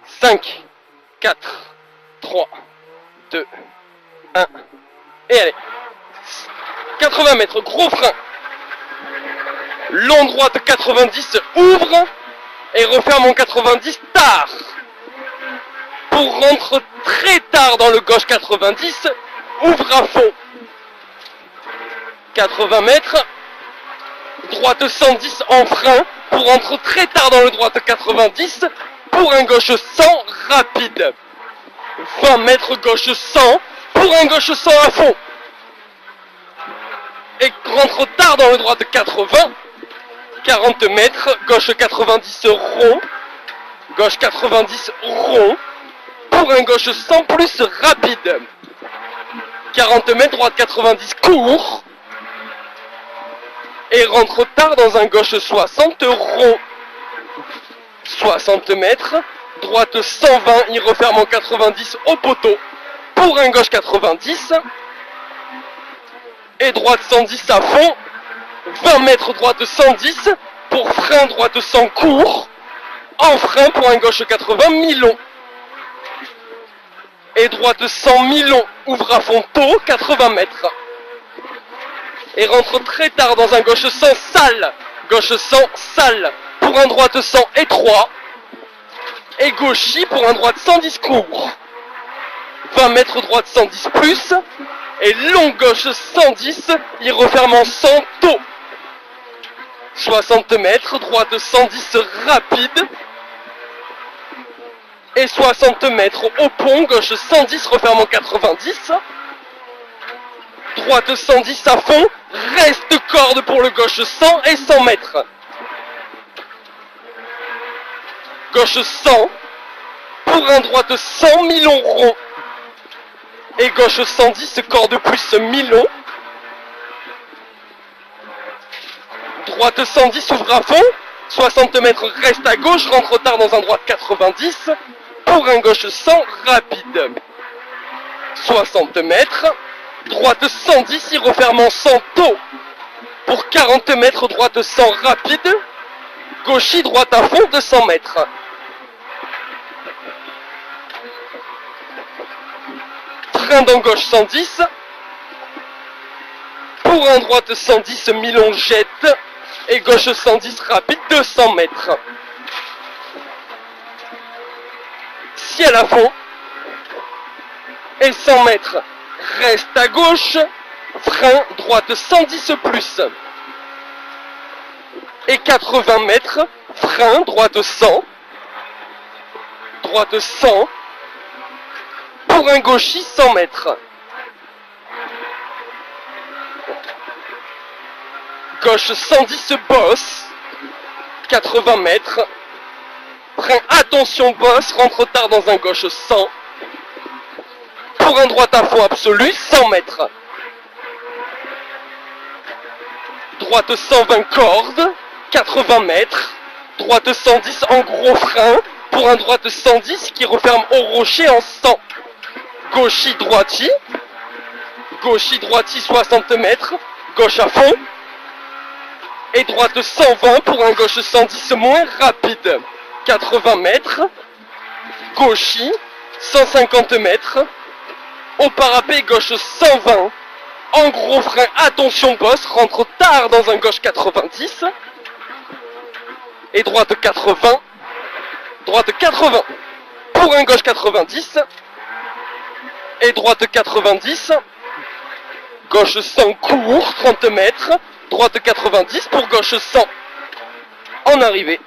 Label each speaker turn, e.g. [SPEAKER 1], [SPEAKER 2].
[SPEAKER 1] 5, 4, 3, 2, 1, et allez. 80 mètres, gros frein. Long droite 90, ouvre et referme en 90 tard. Pour rentrer très tard dans le gauche 90, ouvre à fond. 80 mètres, droite 110 en frein pour rentrer très tard dans le droite 90 pour un gauche 100 rapide. 20 mètres gauche 100 pour un gauche 100 à fond. Et rentre tard dans le droite 80, 40 mètres, gauche 90 rond, gauche 90 rond, pour un gauche 100 plus rapide. 40 mètres, droite 90 court, et rentre tard dans un gauche 60 rond. 60 mètres, droite 120, il referme en 90 au poteau, pour un gauche 90, et droite 110 à fond, 20 mètres droite 110, pour frein droite 100 court, en frein pour un gauche 80 mi-long. Et droite 100 mi-long, ouvre à fond tôt, 80 mètres. Et rentre très tard dans un gauche 100 sale, gauche 100 sale, pour un droite 100 étroit, et gauchis pour un droite 110 court. 20 mètres droite 110 plus, et long gauche 110, il referme en 100 tôt. 60 mètres, droite 110 rapide, et 60 mètres au pont, gauche 110, referme en 90, droite 110 à fond, reste corde pour le gauche 100 et 100 mètres. Gauche 100, pour un droite 100, mi-long rond, et gauche 110, corde plus mi-long. Droite 110, ouvre à fond, 60 mètres, reste à gauche, rentre tard dans un droite 90, pour un gauche 100 rapide. 60 mètres, droite 110, il referme en 100 tôt, pour 40 mètres, droite 100 rapide, gauchis, droite à fond, 200 mètres. Frein dans gauche 110, pour un droite 110, mi-long jette, et gauche 110 rapide, 200 mètres. Ciel à fond, et 100 mètres, reste à gauche, frein, droite 110 plus. Et 80 mètres, frein, droite 100, droite 100, pour un gauchis 100 mètres. Gauche 110 bosse, 80 mètres, frein, attention bosse, rentre tard dans un gauche 100, pour un droite à fond absolu, 100 mètres. Droite 120 cordes, 80 mètres, droite 110 en gros frein, pour un droite 110 qui referme au rocher en 100. Gauchis droiti, 60 mètres, gauche à fond, et droite 120 pour un gauche 110 moins rapide. 80 mètres, gauchis, 150 mètres, au parapet gauche 120, en gros frein, attention bosse, rentre tard dans un gauche 90, et droite 80, pour un gauche 90, et droite 90, gauche 100 court, 30 mètres, droite 90 pour gauche 100, en arrivée.